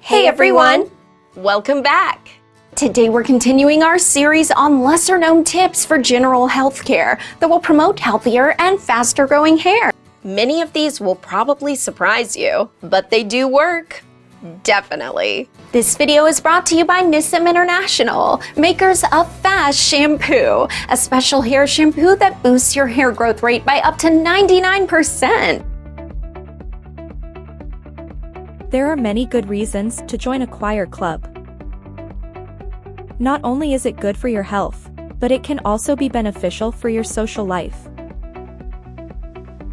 Hey everyone! Welcome back! Today we're continuing our series on lesser-known tips for general health care that will promote healthier and faster-growing hair. Many of these will probably surprise you, but they do work. Definitely. This video is brought to you by Nissim International, makers of F.A.S.T shampoo, a special hair shampoo that boosts your hair growth rate by up to 99%. There are many good reasons to join a choir club. Not only is it good for your health, but it can also be beneficial for your social life.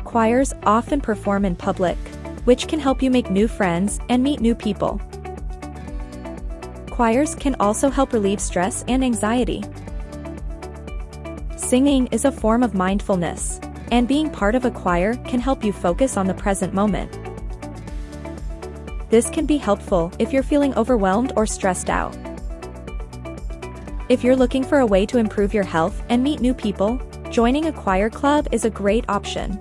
Choirs often perform in public, which can help you make new friends and meet new people. Choirs can also help relieve stress and anxiety. Singing is a form of mindfulness, and being part of a choir can help you focus on the present moment. This can be helpful if you're feeling overwhelmed or stressed out. If you're looking for a way to improve your health and meet new people, joining a choir club is a great option.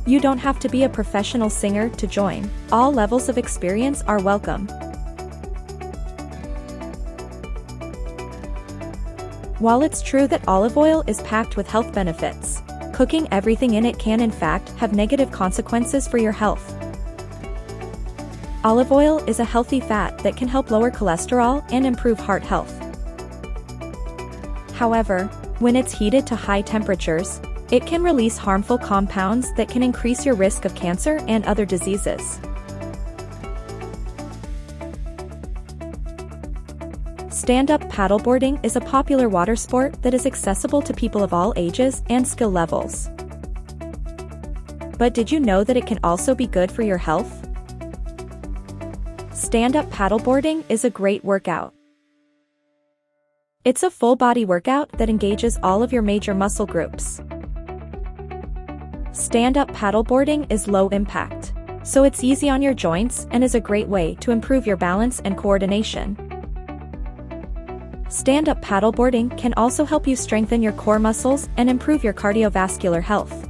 You don't have to be a professional singer to join. All levels of experience are welcome. While it's true that olive oil is packed with health benefits, cooking everything in it can in fact have negative consequences for your health. Olive oil is a healthy fat that can help lower cholesterol and improve heart health. However, when it's heated to high temperatures, it can release harmful compounds that can increase your risk of cancer and other diseases. Stand-up paddleboarding is a popular water sport that is accessible to people of all ages and skill levels. But did you know that it can also be good for your health? Stand-up paddleboarding is a great workout. It's a full-body workout that engages all of your major muscle groups. Stand-up paddleboarding is low impact, so it's easy on your joints and is a great way to improve your balance and coordination. Stand-up paddleboarding can also help you strengthen your core muscles and improve your cardiovascular health.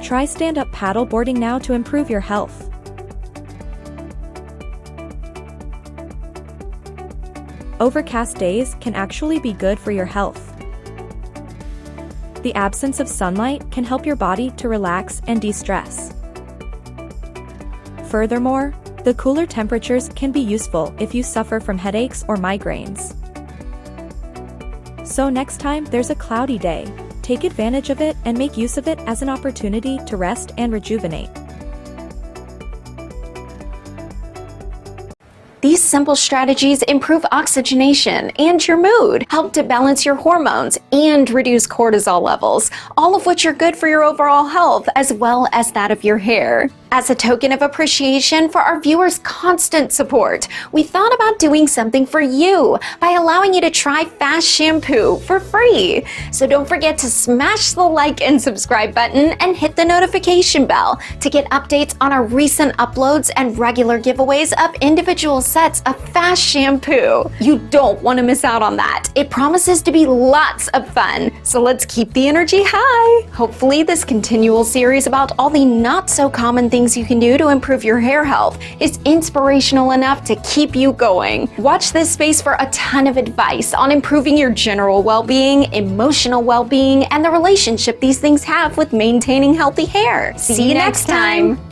Try stand-up paddleboarding now to improve your health. Overcast days can actually be good for your health. The absence of sunlight can help your body to relax and de-stress. Furthermore, the cooler temperatures can be useful if you suffer from headaches or migraines. So next time there's a cloudy day, take advantage of it and make use of it as an opportunity to rest and rejuvenate. These simple strategies improve oxygenation and your mood, help to balance your hormones, and reduce cortisol levels, all of which are good for your overall health as well as that of your hair. As a token of appreciation for our viewers' constant support, we thought about doing something for you by allowing you to try F.A.S.T shampoo for free. So don't forget to smash the like and subscribe button and hit the notification bell to get updates on our recent uploads and regular giveaways of individual sets of F.A.S.T shampoo. You don't want to miss out on that. It promises to be lots of fun, so let's keep the energy high. Hopefully this continual series about all the not so common things you can do to improve your hair health is inspirational enough to keep you going. Watch this space for a ton of advice on improving your general well-being, emotional well-being, and the relationship these things have with maintaining healthy hair. See you next time.